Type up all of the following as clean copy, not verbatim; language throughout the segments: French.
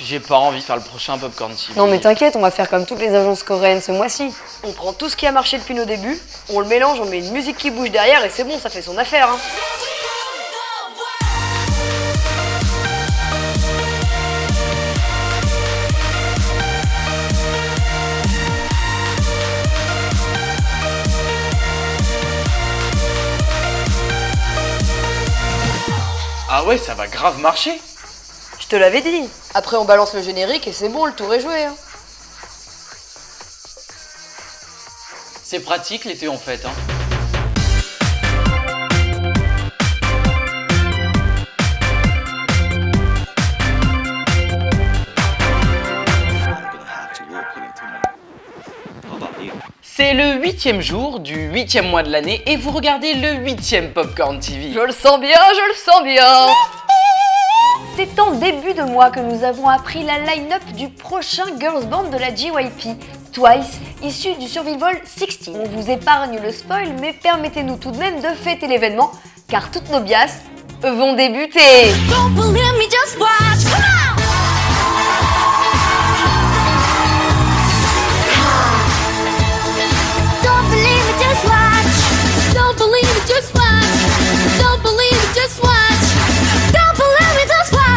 J'ai pas envie de faire le prochain Popcorn TV. Non mais t'inquiète, on va faire comme toutes les agences coréennes ce mois-ci. On prend tout ce qui a marché depuis nos débuts, on le mélange, on met une musique qui bouge derrière et c'est bon, ça fait son affaire. Hein. Ah ouais, ça va grave marcher. Je te l'avais dit. Après on balance le générique et c'est bon, le tour est joué. Hein. C'est pratique l'été en fait. Hein. C'est le 8e jour du 8e mois de l'année et vous regardez le 8e Popcorn TV. Je le sens bien, je le sens bien. C'est en début de mois que nous avons appris la line-up du prochain girls band de la JYP, Twice, issu du Survival 16. On vous épargne le spoil, mais permettez-nous tout de même de fêter l'événement, car toutes nos bias vont débuter. Don't believe me, just watch. Come on. Don't believe me, just watch. Don't believe me, just watch. Don't believe me, just watch. Don't believe me, just watch.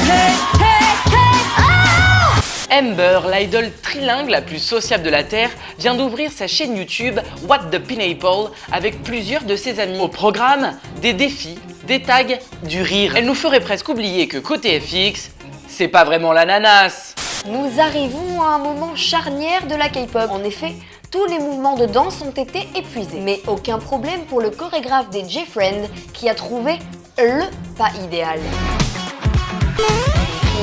Hey, hey, hey, oh! Ember, l'idole trilingue la plus sociable de la Terre, vient d'ouvrir sa chaîne YouTube What the Pineapple avec plusieurs de ses amis. Au programme, des défis, des tags, du rire. Elle nous ferait presque oublier que côté FX, c'est pas vraiment l'ananas. Nous arrivons à un moment charnière de la K-pop. En effet, tous les mouvements de danse ont été épuisés. Mais aucun problème pour le chorégraphe des J-Friend qui a trouvé le pas idéal.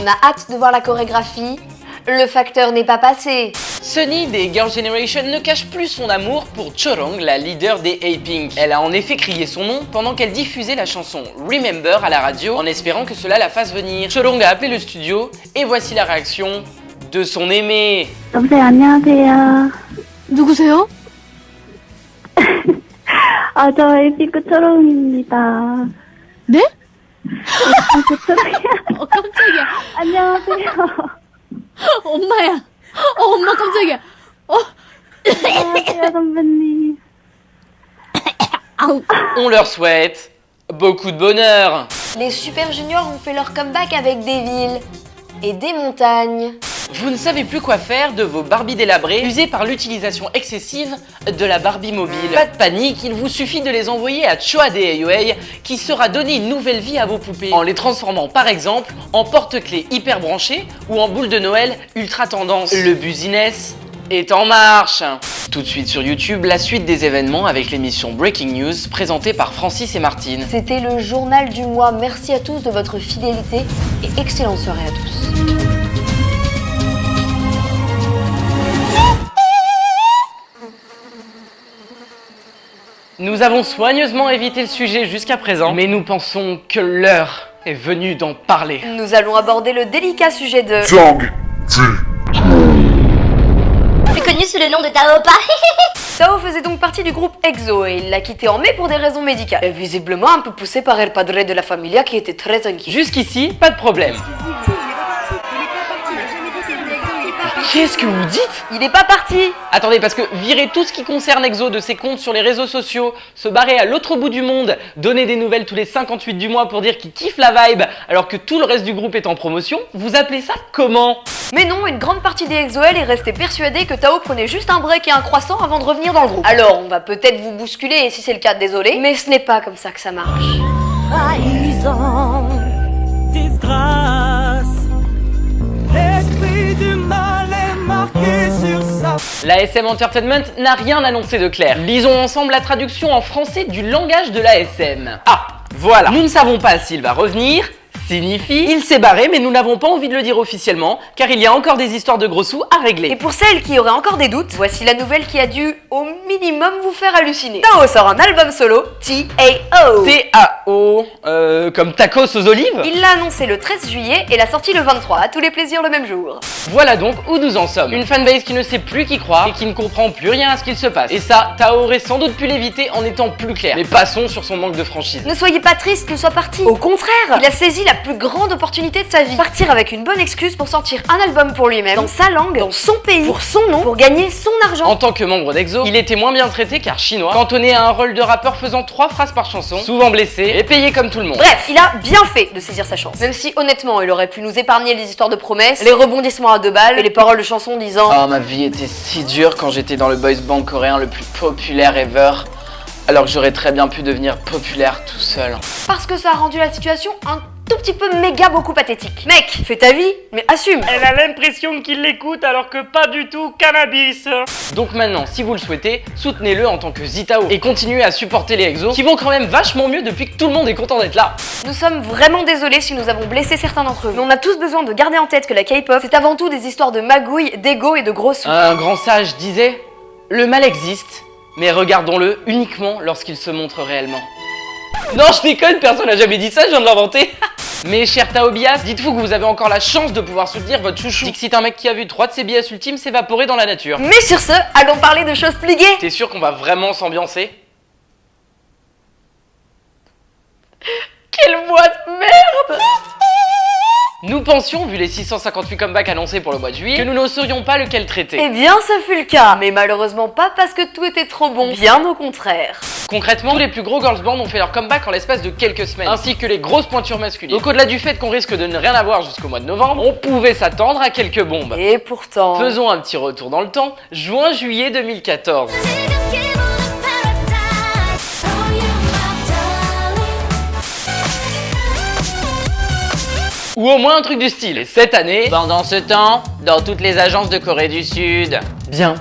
On a hâte de voir la chorégraphie. Le facteur n'est pas passé. Sunny des Girl Generation ne cache plus son amour pour Chorong, la leader des A-Pink. Elle a en effet crié son nom pendant qu'elle diffusait la chanson Remember à la radio en espérant que cela la fasse venir. Chorong a appelé le studio et voici la réaction de son aimé. 여보세요, 안녕하세요. 누구세요? 아, 저 에이핑크 초롱입니다. 네? 에이핑크 초롱이야. 깜짝이야. 안녕하세요. 엄마야. 엄마 깜짝이야. 안녕하세요, 선배님. 아우. On leur souhaite beaucoup de bonheur. Les Super Juniors ont fait leur comeback avec des villes et des montagnes. Vous ne savez plus quoi faire de vos Barbies délabrées, usées par l'utilisation excessive de la Barbie mobile. Pas de panique, il vous suffit de les envoyer à Choa Ayue qui saura donner une nouvelle vie à vos poupées en les transformant par exemple en porte-clés hyper branchés ou en boules de Noël ultra tendance. Le business est en marche. Tout de suite sur YouTube, la suite des événements avec l'émission Breaking News présentée par Francis et Martine. C'était le journal du mois. Merci à tous de votre fidélité et excellente soirée à tous. Nous avons soigneusement évité le sujet jusqu'à présent, mais nous pensons que l'heure est venue d'en parler. Nous allons aborder le délicat sujet de... Plus connu sous le nom de Taopa. Tao faisait donc partie du groupe EXO et il l'a quitté en mai pour des raisons médicales. Et visiblement un peu poussé par El Padre de la Familia qui était très inquiet. Jusqu'ici, pas de problème. Qu'est-ce que vous dites? Il est pas parti. Attendez, parce que virer tout ce qui concerne EXO de ses comptes sur les réseaux sociaux, se barrer à l'autre bout du monde, donner des nouvelles tous les 58 du mois pour dire qu'il kiffe la vibe alors que tout le reste du groupe est en promotion, vous appelez ça comment? Mais non, une grande partie des EXO-L est restée persuadée que Tao prenait juste un break et un croissant avant de revenir dans le groupe. Alors, on va peut-être vous bousculer et si c'est le cas, désolé, mais ce n'est pas comme ça que ça marche. Trahison, disgrâce, l'esprit du mal est marqué sur sa... La SM Entertainment n'a rien annoncé de clair. Lisons ensemble la traduction en français du langage de la SM. Ah, voilà. Nous ne savons pas s'il va revenir, signifie il s'est barré, mais nous n'avons pas envie de le dire officiellement car il y a encore des histoires de gros sous à régler. Et pour celles qui auraient encore des doutes, voici la nouvelle qui a dû au minimum vous faire halluciner. Tao sort un album solo, T.A.O. T-A-O, comme tacos aux olives. Il l'a annoncé le 13 juillet et l'a sorti le 23, à tous les plaisirs le même jour. Voilà donc où nous en sommes. Une fanbase qui ne sait plus qui croire et qui ne comprend plus rien à ce qu'il se passe. Et ça, Tao aurait sans doute pu l'éviter en étant plus clair. Mais passons sur son manque de franchise. Ne soyez pas triste qu'il soit parti. Au contraire, il a saisi la plus grande opportunité de sa vie. Partir avec une bonne excuse pour sortir un album pour lui-même, dans sa langue, dans son pays, pour son nom, pour gagner son argent. En tant que membre d'EXO, il était moins bien traité car chinois, cantonné à un rôle de rappeur faisant 3 phrases par chanson, souvent blessé et payé comme tout le monde. Bref, il a bien fait de saisir sa chance. Même si honnêtement, il aurait pu nous épargner les histoires de promesses, les rebondissements à 2 balles et les paroles de chansons disant Oh, ma vie était si dure quand j'étais dans le boys band coréen le plus populaire ever, alors que j'aurais très bien pu devenir populaire tout seul. parce que ça a rendu la situation un tout petit peu méga beaucoup pathétique. Mec, fais ta vie, mais assume. Elle a l'impression qu'il l'écoute alors que pas du tout, cannabis. Donc maintenant, si vous le souhaitez, soutenez-le en tant que Zitao et continuez à supporter les EXO qui vont quand même vachement mieux depuis que tout le monde est content d'être là. Nous sommes vraiment désolés si nous avons blessé certains d'entre vous. Mais on a tous besoin de garder en tête que la K-pop, c'est avant tout des histoires de magouilles, d'ego et de gros sous. Un grand sage disait « Le mal existe, mais regardons-le uniquement lorsqu'il se montre réellement. » Non, je déconne, personne n'a jamais dit ça, je viens de l'inventer. Mes chers Taobias, dites-vous que vous avez encore la chance de pouvoir soutenir votre chouchou. Dixit, un mec qui a vu 3 de ses BS ultimes s'évaporer dans la nature. Mais sur ce, allons parler de choses plus gaies. T'es sûr qu'on va vraiment s'ambiancer? Quel mois de merde! Nous pensions, vu les 658 comebacks annoncés pour le mois de juillet, que nous ne saurions pas lequel traiter. Eh bien, ça fut le cas. Mais malheureusement pas parce que tout était trop bon. Bien au contraire. Concrètement, tous les plus gros girls bands ont fait leur comeback en l'espace de quelques semaines, ainsi que les grosses pointures masculines. Donc au-delà du fait qu'on risque de ne rien avoir jusqu'au mois de novembre, on pouvait s'attendre à quelques bombes. Et pourtant... Faisons un petit retour dans le temps, juin-juillet 2014. Ou au moins un truc du style. Et cette année, pendant ce temps, dans toutes les agences de Corée du Sud. Bien.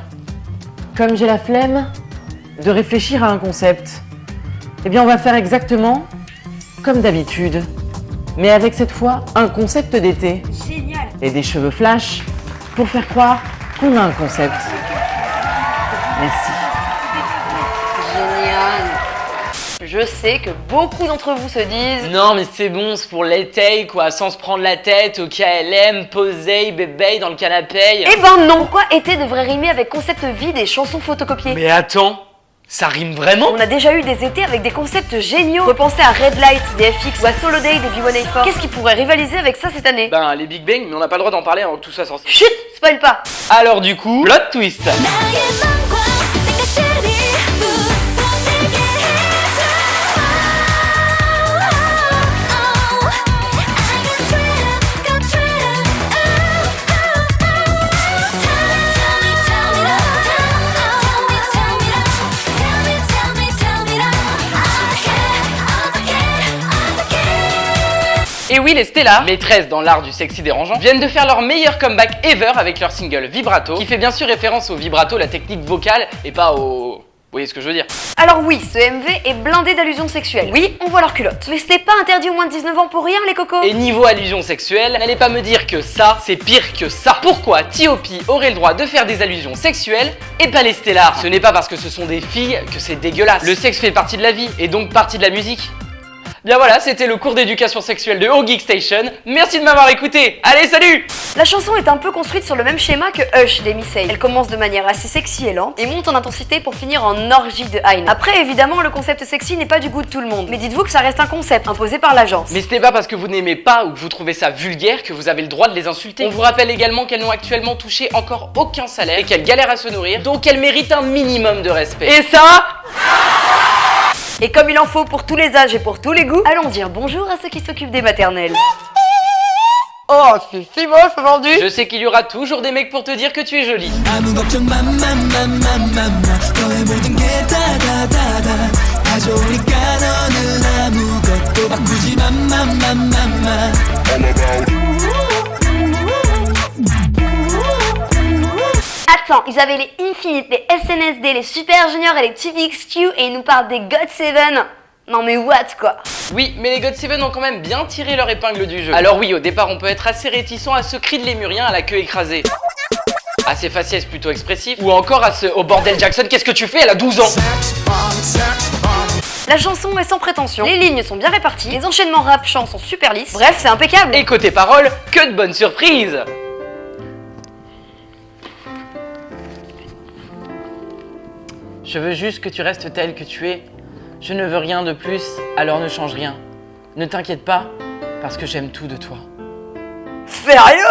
Comme j'ai la flemme de réfléchir à un concept, eh bien on va faire exactement comme d'habitude. Mais avec cette fois un concept d'été. Génial. Et des cheveux flash pour faire croire qu'on a un concept. Merci. Génial. Je sais que beaucoup d'entre vous se disent... Non mais c'est bon, c'est pour l'été quoi, sans se prendre la tête au KLM, poser, bébé dans le canapé. Eh ben non. Pourquoi été devrait rimer avec concept vide et chansons photocopiées? Mais attends, ça rime vraiment? On a déjà eu des étés avec des concepts géniaux. Repensez à Red Light des FX ou à Solo Day des B1A4. Qu'est-ce qui pourrait rivaliser avec ça cette année? Ben les Big Bang, mais on n'a pas le droit d'en parler avant que tout soit sorti. Chut, spoil pas. Alors du coup, plot twist. Et oui, les Stella, maîtresses dans l'art du sexy dérangeant, viennent de faire leur meilleur comeback ever avec leur single Vibrato, qui fait bien sûr référence au vibrato, la technique vocale, et pas au... Vous voyez ce que je veux dire? Alors oui, ce MV est blindé d'allusions sexuelles. Oui, on voit leurs culottes. Mais ce n'est pas interdit aux moins de 19 ans pour rien, les cocos. Et niveau allusion sexuelle, n'allez pas me dire que ça, c'est pire que ça. Pourquoi T.O.P aurait le droit de faire des allusions sexuelles et pas les Stellars? Ce n'est pas parce que ce sont des filles que c'est dégueulasse. Le sexe fait partie de la vie, et donc partie de la musique. Bien voilà, c'était le cours d'éducation sexuelle de O Geek Station. Merci de m'avoir écouté. Allez, salut! La chanson est un peu construite sur le même schéma que Hush d'Amy Say. Elle commence de manière assez sexy et lente et monte en intensité pour finir en orgie de Aina. Après, évidemment, le concept sexy n'est pas du goût de tout le monde. Mais dites-vous que ça reste un concept imposé par l'agence. Mais ce n'est pas parce que vous n'aimez pas ou que vous trouvez ça vulgaire que vous avez le droit de les insulter. On vous rappelle également qu'elles n'ont actuellement touché encore aucun salaire et qu'elles galèrent à se nourrir, donc elles méritent un minimum de respect. Et ça... Et comme il en faut pour tous les âges et pour tous les goûts, allons dire bonjour à ceux qui s'occupent des maternelles. Oh, c'est si moche aujourd'hui. Je sais qu'il y aura toujours des mecs pour te dire que tu es jolie. 아무 걱정 맘맘맘맘맘맘 너의 모든 게 다다다다 다 좋으니까 너는 아무것도 바꾸지 맘맘맘맘맘 Attends, ils avaient les Infinite, les SNSD, les Super Junior et les TVXQ et ils nous parlent des GOT7. Non mais what quoi? Oui, mais les GOT7 ont quand même bien tiré leur épingle du jeu. Alors oui, au départ, on peut être assez réticent à ce cri de lémurien à la queue écrasée. À ces faciès plutôt expressifs. Ou encore à ce « Oh bordel Jackson, qu'est-ce que tu fais? Elle a 12 ans !» La chanson est sans prétention, les lignes sont bien réparties, les enchaînements rap-chant sont super lisses. Bref, c'est impeccable. Et côté paroles, que de bonnes surprises! Je veux juste que tu restes tel que tu es. Je ne veux rien de plus, alors ne change rien. Ne t'inquiète pas, Parce que j'aime tout de toi. Sérieux?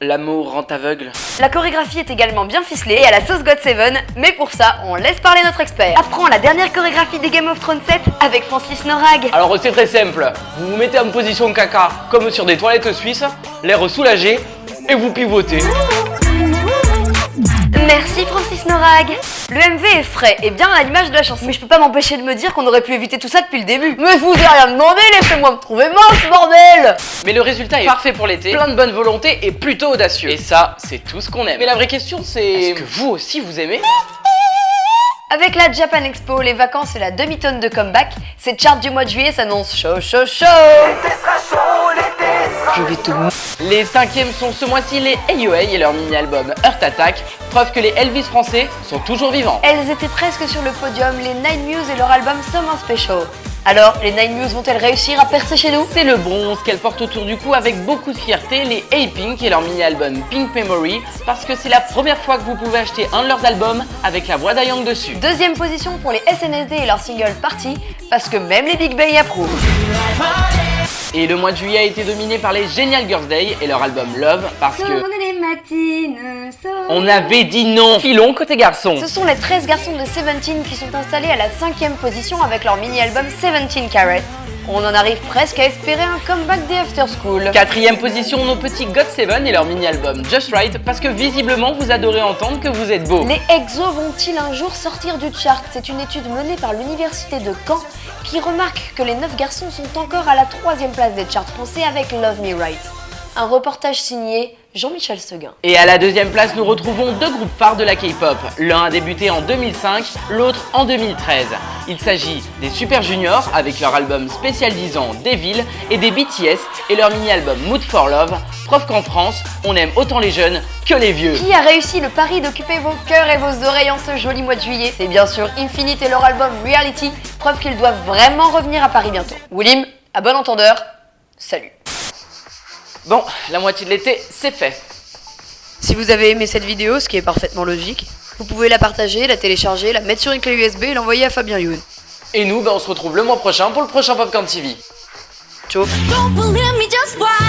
L'amour rend aveugle. La chorégraphie est également bien ficelée et à la sauce GOT7, mais pour ça, on laisse parler notre expert. Apprends la dernière chorégraphie des Game of Thrones 7 avec Francis Norag. Alors c'est très simple, vous vous mettez en position caca, comme sur des toilettes suisses, l'air soulagé, et vous pivotez. Merci Francis Norag. Le MV est frais et bien à l'image de la chanson. Mais je peux pas m'empêcher de me dire qu'on aurait pu éviter tout ça depuis le début. Mais je vous ai rien demandé, laissez-moi me trouver moche, bordel! Mais le résultat est parfait pour l'été, plein de bonne volonté et plutôt audacieux. Et ça, c'est tout ce qu'on aime. Mais la vraie question c'est... Est-ce que vous aussi vous aimez? Avec la Japan Expo, les vacances et la demi-tonne de comeback, ces charts du mois de juillet s'annoncent chaud, chaud, chaud. Je vais tout... Les cinquièmes sont ce mois-ci les AOA et leur mini-album Heart Attack, preuve que les Elvis français sont toujours vivants. Elles étaient presque sur le podium, les Nine Muse et leur album Summer Special. Alors, les Nine Muse vont-elles réussir à percer chez nous? C'est le bronze qu'elles portent autour du cou avec beaucoup de fierté, les A-Pink et leur mini-album Pink Memory, parce que c'est la première fois que vous pouvez acheter un de leurs albums avec la voix d'Ayang dessus. Deuxième position pour les SNSD et leur single Party, parce que même les Big Bang approuvent. Et le mois de juillet a été dominé par les Genial Girls Day et leur album Love, parce que... On avait dit non. Filons côté garçon. Ce sont les 13 garçons de Seventeen qui sont installés à la 5e position avec leur mini-album 17 Carat. On en arrive presque à espérer un comeback des After School. 4e position, nos petits GOT7 et leur mini-album Just Right, parce que visiblement vous adorez entendre que vous êtes beau. Les EXO vont-ils un jour sortir du chart? C'est une étude menée par l'université de Caen qui remarque que les 9 garçons sont encore à la 3e place des charts français avec Love Me Right. Un reportage signé Jean-Michel Seguin. Et à la 2e place, nous retrouvons deux groupes phares de la K-pop. L'un a débuté en 2005, l'autre en 2013. Il s'agit des Super Junior avec leur album spécial 10 ans Devil et des BTS et leur mini-album Mood for Love, preuve qu'en France, on aime autant les jeunes que les vieux. Qui a réussi le pari d'occuper vos cœurs et vos oreilles en ce joli mois de juillet? C'est bien sûr Infinite et leur album Reality, preuve qu'ils doivent vraiment revenir à Paris bientôt. Willim, à bon entendeur, salut. Bon, la moitié de l'été, c'est fait. Si vous avez aimé cette vidéo, ce qui est parfaitement logique, vous pouvez la partager, la télécharger, la mettre sur une clé USB et l'envoyer à Fabien Youn. Et nous, on se retrouve le mois prochain pour le prochain Popcorn TV. Ciao. Don't believe me, just watch.